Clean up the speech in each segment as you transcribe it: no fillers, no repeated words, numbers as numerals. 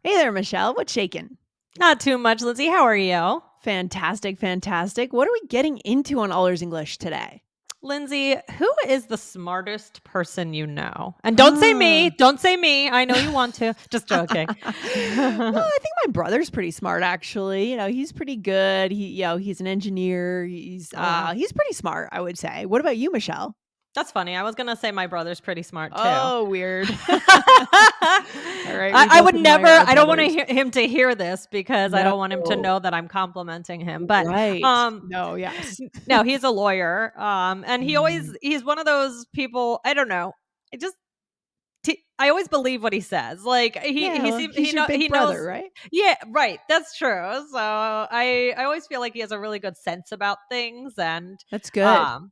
Hey there, Michelle. What's shaking? Not too much, Lindsay. How are you? Fantastic, fantastic. What are we getting into on All Ears English today? Lindsay, who is the smartest person you know? And don't say me. Ah. Don't say me. I know you want to. Just joking. I think my brother's pretty smart, actually. He's pretty good. He's an engineer. He's Oh, wow. he's pretty smart, I would say. What about you, Michelle? That's funny. I was going to say my brother's pretty smart too. Oh, weird. All right, we I both would never, admire our I don't want brothers. him to hear this because I No. don't want him to know that I'm complimenting him. But Right. No, yes. no, he's a lawyer. And Mm. he's one of those people, I don't know. I just I always believe what he says. Like Yeah, he well, seems he's your big he brother, knows. right? Yeah, right. That's true. So I always feel like he has a really good sense about things, and That's good.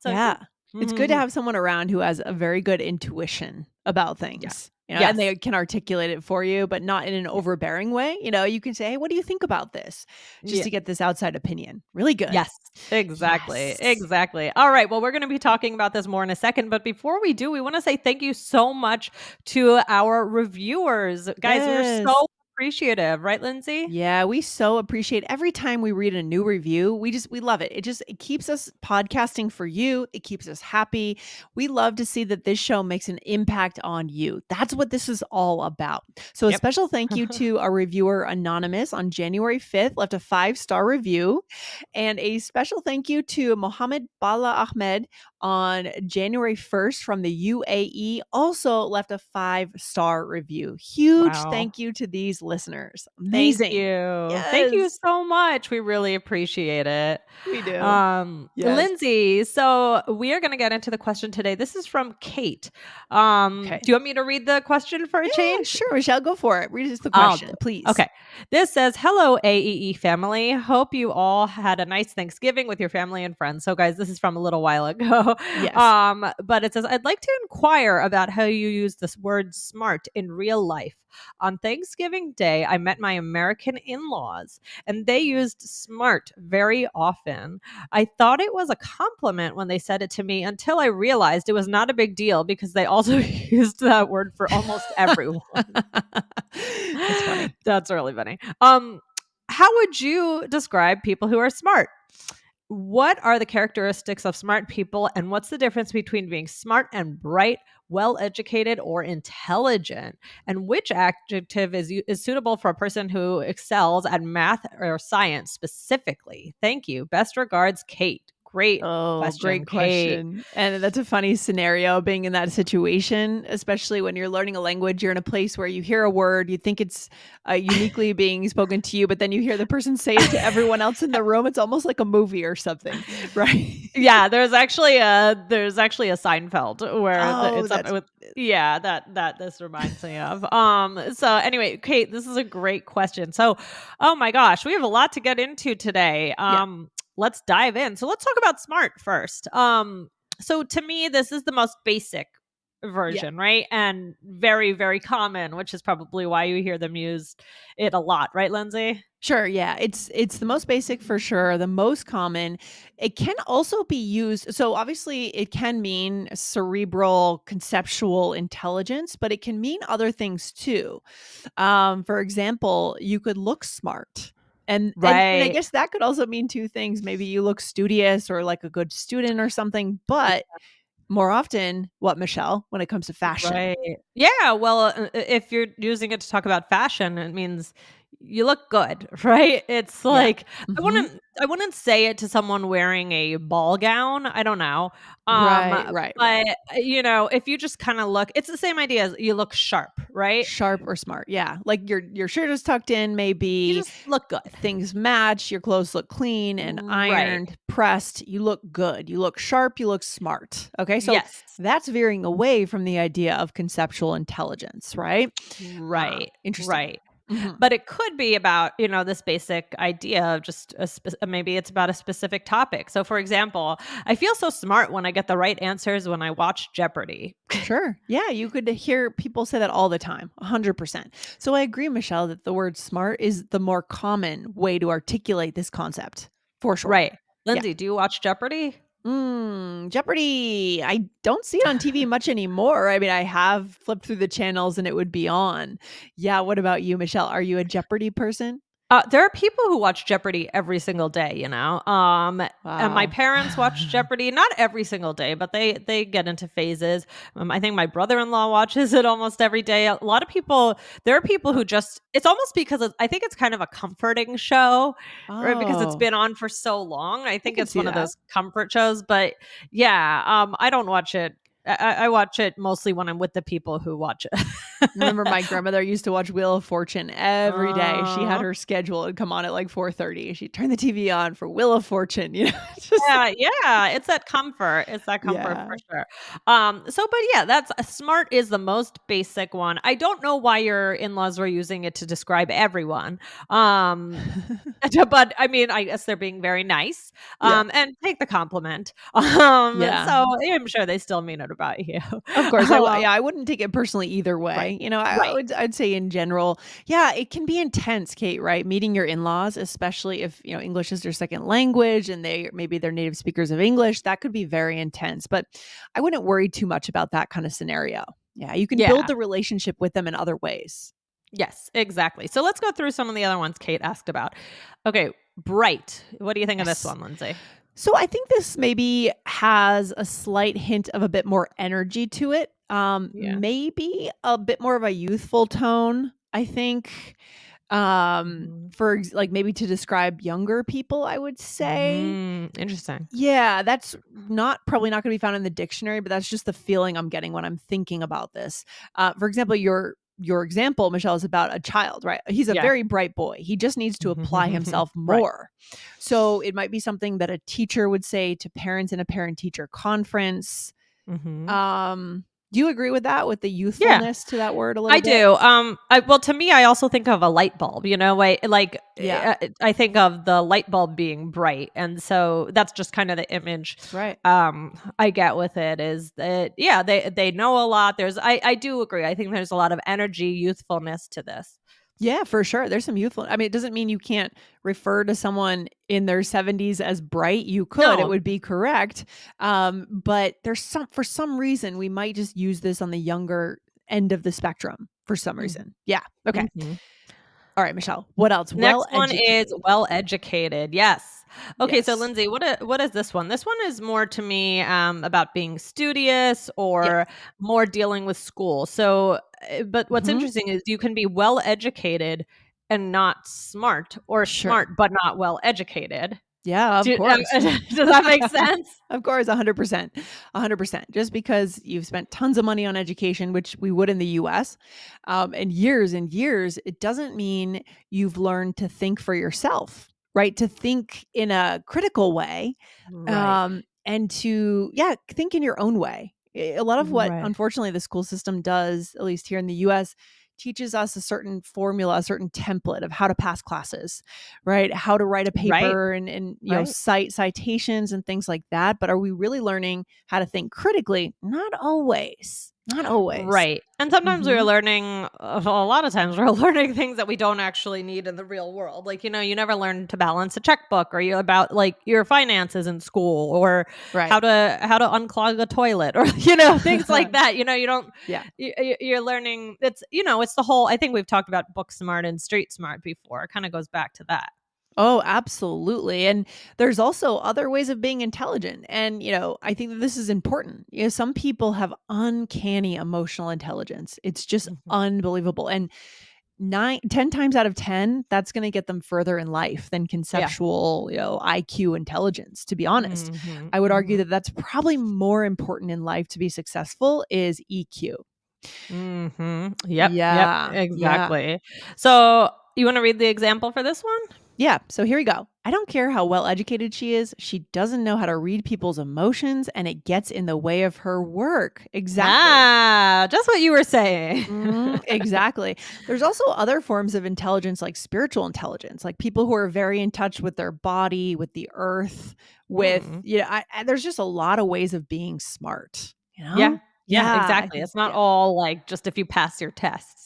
so Yeah. It's good to mhm. have someone around who has a very good intuition about Yeah. things, and Yes. they can articulate it for you, but not in an Yeah. overbearing way. You can say, "Hey, what do you think about this?" Just Yeah. to get this outside opinion. Really good. Yes. Exactly. Yes. Exactly. All right. Well, we're going to be talking about this more in a second, but before we do, we want to say thank you so much to our reviewers. Guys, we're Yes. so appreciative, right, Lindsay? Yeah, we so appreciate every time we read a new review. We love it. It keeps us podcasting for you. It keeps us happy. We love to see that this show makes an impact on you. That's what this is all about. So a Yep. special thank you to our reviewer Anonymous on January 5th left a 5-star review, and a special thank you to Mohammed Bala Ahmed on January 1st from the UAE, also left a 5-star review. Huge Wow. thank you to these listeners. Thank Amazing. you. Thank you Yes, so much. We really appreciate it. we do. Yes. Lindsay, so we are going to get into the question today. This is from Kate. Okay. Do you want me to read the question for a Yeah, change? sure, Michelle, go for it. Read us the I'll do. question, please. Okay. This says, "Hello, AEE family. Hope you all had a nice Thanksgiving with your family and friends." So, guys, this is from a little while ago. Yes. But it says, "I'd like to inquire about how you use this word smart in real life. On Thanksgiving Day, I met my American in laws, and they used smart very often. I thought it was a compliment when they said it to me until I realized it was not a big deal because they also used that word for almost everyone." That's funny. That's really funny. How would you describe people who are smart? What are the characteristics of smart people, and what's the difference between being smart and bright, well educated, or intelligent? And which adjective is suitable for a person who excels at math or science specifically? Thank you. Best regards, Kate. Great Oh, question, great Kate. question. And that's a funny scenario being in that situation, especially when you're learning a language. You're in a place where you hear a word, you think it's uniquely being spoken to you, but then you hear the person say it to everyone else in the room. It's almost like a movie or something, right? Yeah, there's actually a Seinfeld where Oh, it's that's something with yeah, that this reminds me of. So anyway, Kate, this is a great question. So, oh my gosh, we have a lot to get into today. yeah, Let's dive in. So let's talk about smart first. So to me, this is the most basic yeah. version, right? And very, very common, which is probably why you hear them used it a lot, right, Lindsay? Sure, yeah. It's the most basic for sure, the most common. It can also be used, so obviously it can mean cerebral conceptual intelligence, but it can mean other things too. For example, you could look smart. And I Right. guess that could also mean two things. Maybe you look studious or like a good student or something, but more often, what, Michelle, when it comes to fashion? Right. Yeah, well, if you're using it to talk about fashion, it means you look good, right? It's Yeah. like Mhm. I wouldn't say it to someone wearing a ball gown, I don't know. Right, right, right. But if you just kind of look, it's the same idea as you look sharp, right? Sharp or smart, yeah. Like your shirt is tucked in, You maybe just look good. things match, your clothes look clean and Right. ironed, pressed, you look good, you look sharp, you look smart. Okay, so Yes. that's veering away from the idea of conceptual intelligence, right? Right. Interesting. Right. Mhm. But it could be about, this basic idea of just maybe it's about a specific topic. So, for example, I feel so smart when I get the right answers when I watch Jeopardy. Sure. Yeah, you could hear people say that all the time, 100%. So I agree, Michelle, that the word smart is the more common way to articulate this concept, for sure. Right. Yeah. Lindsay, do you watch Jeopardy? Jeopardy! I don't see it on TV much anymore. I mean, I have flipped through the channels and it would be on. Yeah, what about you, Michelle? Are you a Jeopardy person? There are people who watch Jeopardy every single day, and my Wow. parents watch Jeopardy not every single day, but they get into phases. I think my brother-in-law watches it almost every day. A lot of people, there are people who just it's almost because I think it's kind of a comforting show, right? Because it's Oh, been on for so long. I I think could it's see one of that. those comfort shows, but yeah, I don't watch it. I watch it mostly when I'm with the people who watch I remember it. my grandmother used to watch Wheel of Fortune every day. She had uh her schedule. It'd come on at like 4:30. She'd turn the TV on for Wheel of Fortune, just Yeah, it's that comfort. It's that comfort for yeah. sure. But yeah, that's smart is the most basic one. I don't know why your in-laws were using it to describe everyone. Um, but I mean, I guess they're being very nice. Yeah. And take the compliment. Yeah. So I'm sure they still mean it about you. Of course, Um, yeah, I wouldn't take it personally either right, way. right. I'd say in general, yeah, it can be intense, Kate, right? Meeting your in-laws, especially if, English is their second language and maybe they're native speakers of English, that could be very intense. But I wouldn't worry too much about that kind of scenario. Yeah, you can build Yeah. the relationship with them in other ways. Yes, exactly. So let's go through some of the other ones Kate asked about. Okay, bright. What do you think of this Yes. one, Lindsay? So I think this maybe has a slight hint of a bit more energy to it. Yeah. Maybe a bit more of a youthful tone, I think. Mhm. Like maybe to describe younger people, I would say. Interesting. Yeah, that's probably not going to be found in the dictionary, but that's just the feeling I'm getting when I'm thinking about this. For example, your example, Michelle, is about a child, right? He's a Yeah. very bright boy. He just needs to apply himself Right. more. So it might be something that a teacher would say to parents in a parent-teacher conference. Mhm. Um, do you agree with that? With the Yeah, youthfulness to that word a little I bit? do. Well, to me, I also think of a light bulb, Yeah, I think of the light bulb being bright, and so that's just kind of the image, right. I get with it is that, yeah, they know a lot. I do agree. I think there's a lot of energy, youthfulness to this. Yeah, for sure. There's some youthful. I mean, it doesn't mean you can't refer to someone in their 70s as bright. You could. It No. would be correct. But for some reason we might just use this on the younger end of the spectrum for some Mhm, reason. Yeah. Okay. mhm. All right, Michelle. What else? Well Next one is educated. well-educated, yes. Okay, so Yes. Lindsay, what is this one? This one is more to me, about being studious Yes. or more dealing with school. So, but what's Mhm. interesting is you can be well-educated and not smart, or Sure. smart but not well-educated. Yeah, of course. Does that make sense? Of course, 100%. 100%. Just because you've spent tons of money on education, which we would in the US, and years, it doesn't mean you've learned to think for yourself, right? To think in a critical way, Right. and to, yeah, think in your own way. A lot of what, Right. unfortunately, the school system does, at least here in the US, teaches us a certain formula, a certain template of how to pass classes, right? How to write a Right. paper and Right. cite citations and things like that. But are we really learning how to think critically? Not always. Not always. Right. And sometimes we're Mhm. learning, a lot of times we're learning things that we don't actually need in the real world. Like, you never learn to balance a checkbook, or you about like your finances in school, or Right. how to unclog a toilet, or things like that. You don't Yeah. you're learning, it's the whole, I think we've talked about book smart and street smart before. It kind of goes back to that. Oh, absolutely. And there's also other ways of being intelligent. And, I think that this is important. Some people have uncanny emotional intelligence. It's just Mhm. unbelievable. And 10 times out of 10, that's going to get them further in life than Yeah. conceptual, IQ intelligence, to be honest. Mhm. I would argue Mhm. that that's probably more important in life to be successful is EQ. Mhm. Yep, yep, Yeah. Yeah. exactly. So, you wanna read the example for this one? Yeah, so here we go. I don't care how well educated she is. She doesn't know how to read people's emotions and it gets in the way of her work. Exactly. Ah, just what you were saying. Exactly. There's also other forms of intelligence like spiritual intelligence, like people who are very in touch with their body, with the earth, Mm. there's just a lot of ways of being smart, Yeah, yeah, Yeah, I exactly. think It's not yeah. all, like, just if you pass your tests,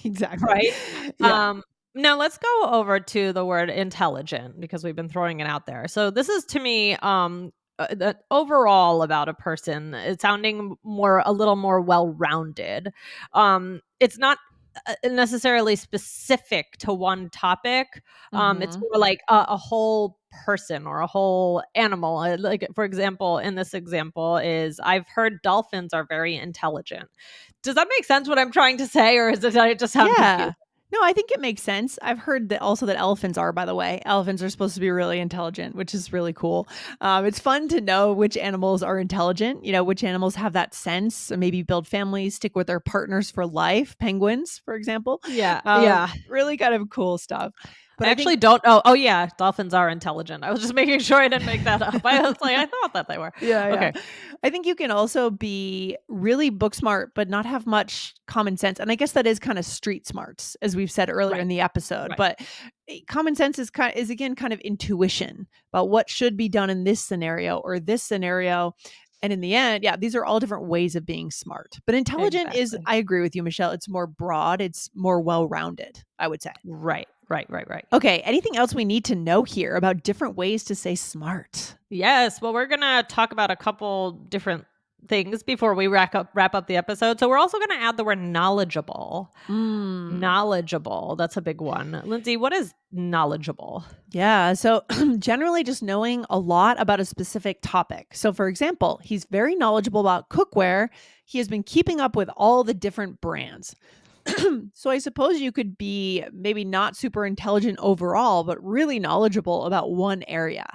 Exactly. right? Yeah. Now let's go over to the word intelligent, because we've been throwing it out there. So this is, to me, that overall about a person, it's sounding a little more well-rounded. It's not necessarily specific to one topic. It's Mhm. more like a whole person or a whole animal. Like, for example, in this example is I've heard dolphins are very intelligent. Does that make sense what I'm trying to say, or does it just sound confusing? Yeah. No, I think it makes sense. I've heard that also that elephants are, by the way. Elephants are supposed to be really intelligent, which is really cool. It's fun to know which animals are intelligent, which animals have that sense, maybe build families, stick with their partners for life. Penguins, for example. Yeah, yeah. Really kind of cool stuff. But I I think actually don't know. Oh, yeah, dolphins are intelligent. I was just making sure I didn't make that up. I was like, I thought that they were. yeah, yeah. Okay. I think you can also be really book smart, but not have much common sense. And I guess that is kind of street smarts, as we've said earlier Right, in the episode. right. But common sense is again kind of intuition about what should be done in this scenario or this scenario. And in the end, yeah, these are all different ways of being smart. But intelligent is, Exactly. I agree with you, Michelle. It's more broad. It's more well rounded, I would say. Right, right, right, right. Okay. Anything else we need to know here about different ways to say smart? Yes. Well, we're gonna talk about a couple different things before we wrap up the episode. So we're also gonna add the word knowledgeable. Mm. Knowledgeable. That's a big one. Lindsay, what is knowledgeable? Yeah. So, generally, just knowing a lot about a specific topic. So, for example, he's very knowledgeable about cookware. He has been keeping up with all the different brands. So, I suppose you could be maybe not super intelligent overall, but really knowledgeable about one area.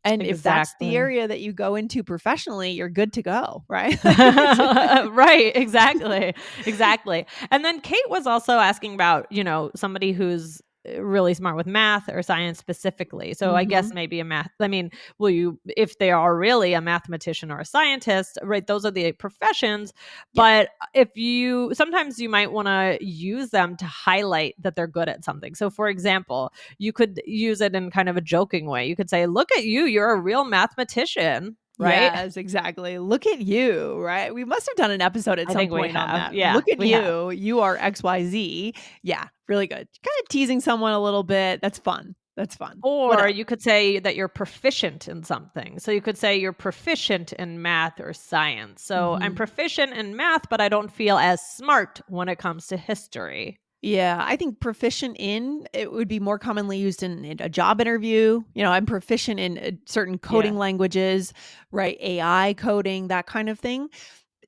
And if that's the Exactly. area that you go into professionally, you're good to go, right? Right, exactly, exactly. And then Kate was also asking about, somebody who's really smart with math or science specifically. So I guess Mhm. maybe will you, if they are really a mathematician or a scientist, right? Those are the professions. Yeah. But sometimes you might want to use them to highlight that they're good at something. So for example, you could use it in kind of a joking way. You could say, look at you, you're a real mathematician, right? Yes, exactly. Look at you, right? We must have done an episode at I some think we point on have. that. Yeah, Look at we have. you. You are XYZ. Yeah, really good. Kind of teasing someone a little bit. That's fun. That's fun. What Or else? you could say that you're proficient in something. So you could say you're proficient in math or science. So I'm Mhm. proficient in math, but I don't feel as smart when it comes to history. Yeah, I think proficient in it would be more commonly used in a job interview. I'm proficient in certain Yeah. coding languages, right? AI coding, that kind of thing.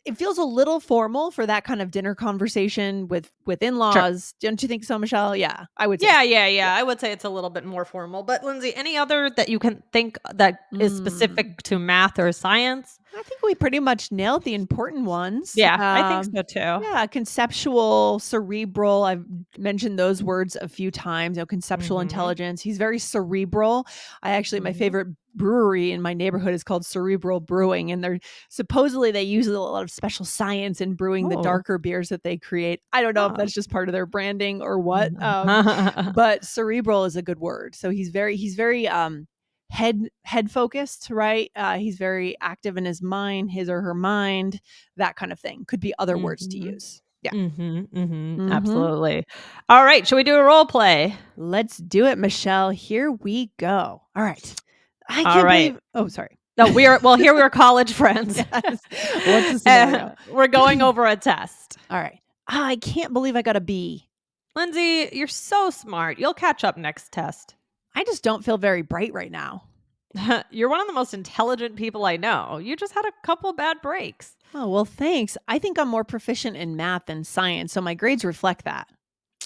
It feels a little formal for that kind of dinner conversation with Sure. in-laws. Don't you think so, Michelle? Yeah, I would say Yeah, so. yeah, Yeah. yeah. I would say it's a little bit more formal. But Lindsay, any other that you can think that is Mm. specific to math or science? I think we pretty much nailed the important ones. Yeah, I think so too. Yeah, conceptual, cerebral. I've mentioned those words a few times. Conceptual Mhm. intelligence. He's very cerebral. My Mhm. favorite brewery in my neighborhood is called Cerebral Brewing, and they're supposedly they use a lot of special science in brewing the Oh. darker beers that they create. I don't know if Oh. that's just part of their branding or what. But cerebral is a good word. So he's very head focused, right? He's very active in his mind, his or her mind, that kind of thing. Could be other words to Mhm. use. Yeah. Mhm, mhm, Mhm. absolutely. All right, should we do a role play? Let's do it, Michelle. Here we go. All right. I All can't right. believe Oh, sorry. No, here we are college friends. Yes. What's the scenario? We're going over a test. All right. I can't believe I got a B. Lindsay, you're so smart. You'll catch up next test. I just don't feel very bright right now. You're one of the most intelligent people I know. You just had a couple bad breaks. Oh, well, thanks. I think I'm more proficient in math than science, so my grades reflect that.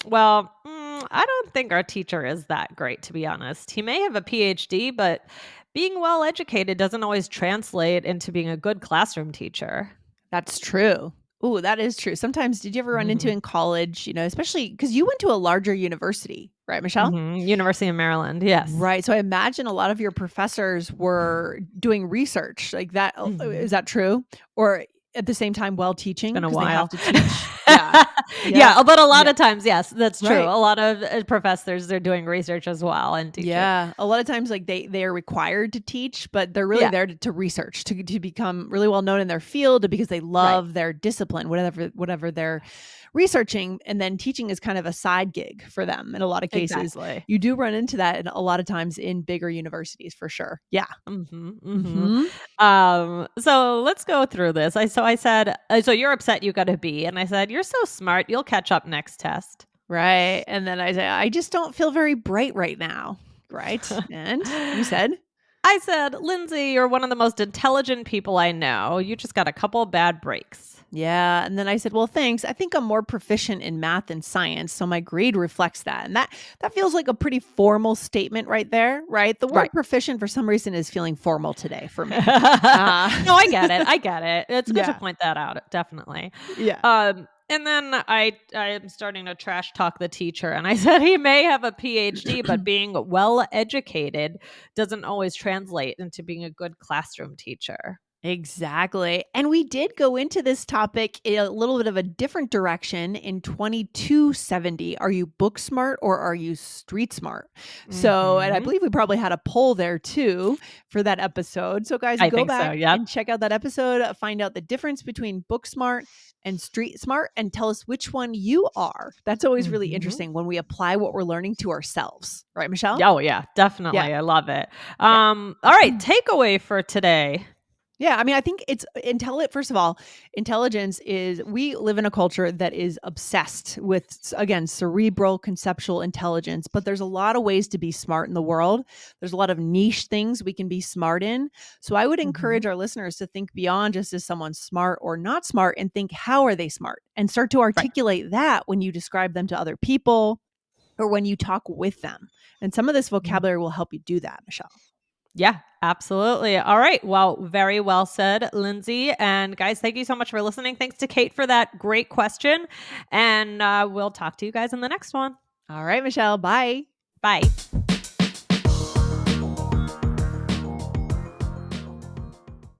Well, I don't think our teacher is that great, to be honest. He may have a PhD, but being well educated doesn't always translate into being a good classroom teacher. That's true. Ooh, that is true. Sometimes did you ever run into in college, especially because you went to a larger university, right, Michelle? University of Maryland, yes. Right. So I imagine a lot of your professors were doing research like that. Is Mhm. that true? Or at the same time while It's teaching been a because they have while. to teach? Yeah. Yeah. Yeah, but a lot Yeah. of times, yes, that's true. Right. A lot of, professors, they're doing research as well and teaching. Yeah, a lot of times, like, they are required to teach, but they're really Yeah, there to research, to become really well known in their field because they right. love their discipline, whatever their researching, and then teaching is kind of a side gig for them in a lot of cases. Exactly. You do run into that in a lot of times in bigger universities for sure. Yeah. Mhm, mhm. Hmm. So let's go through this. I said, "So you're upset you got a B," and I said, "You're so smart, you'll catch up next test." Right. And then I say, I just don't feel very bright right now. Right. And you said, I said, "Lindsay, you're one of the most intelligent people I know. You just got a couple bad breaks." yeah. And then I said, well, thanks. I think I'm more proficient in math and science. So my grade reflects that. And that feels like a pretty formal statement right there. Right. The word Right. proficient for some reason is feeling formal today for me. Uh, No, I get it. I get it. It's good to yeah. point that out, definitely. Yeah. And then I am starting to trash talk the teacher, and I said he may have a PhD, but being well educated doesn't always translate into being a good classroom teacher. Exactly. And we did go into this topic in a little bit of a different direction in 2270. Are you book smart or are you street smart? So, and I Mhm. believe we probably had a poll there too for that episode. So, guys, I go think so. back Yep. and check out that episode, find out the difference between book smart and street smart, and tell us which one you are. That's always really Mhm. interesting when we apply what we're learning to ourselves. Right, Michelle? Oh yeah, Yeah. definitely. I love it. Yeah. All right, takeaway for today. Yeah, I mean, I think it's first of all, intelligence is we live in a culture that is obsessed with again, cerebral conceptual intelligence, but there's a lot of ways to be smart in the world. There's a lot of niche things we can be smart in. So I would Mhm. encourage our listeners to think beyond just is someone smart or not smart and think how are they smart and start to Right. articulate that when you describe them to other people or when you talk with them. And some of this Mhm. vocabulary will help you do that, Michelle. Yeah, absolutely. All right. Well, very well said, Lindsay. And guys, thank you so much for listening. Thanks to Kate for that great question. And we'll talk to you guys in the next one. All right, Michelle, bye. Bye.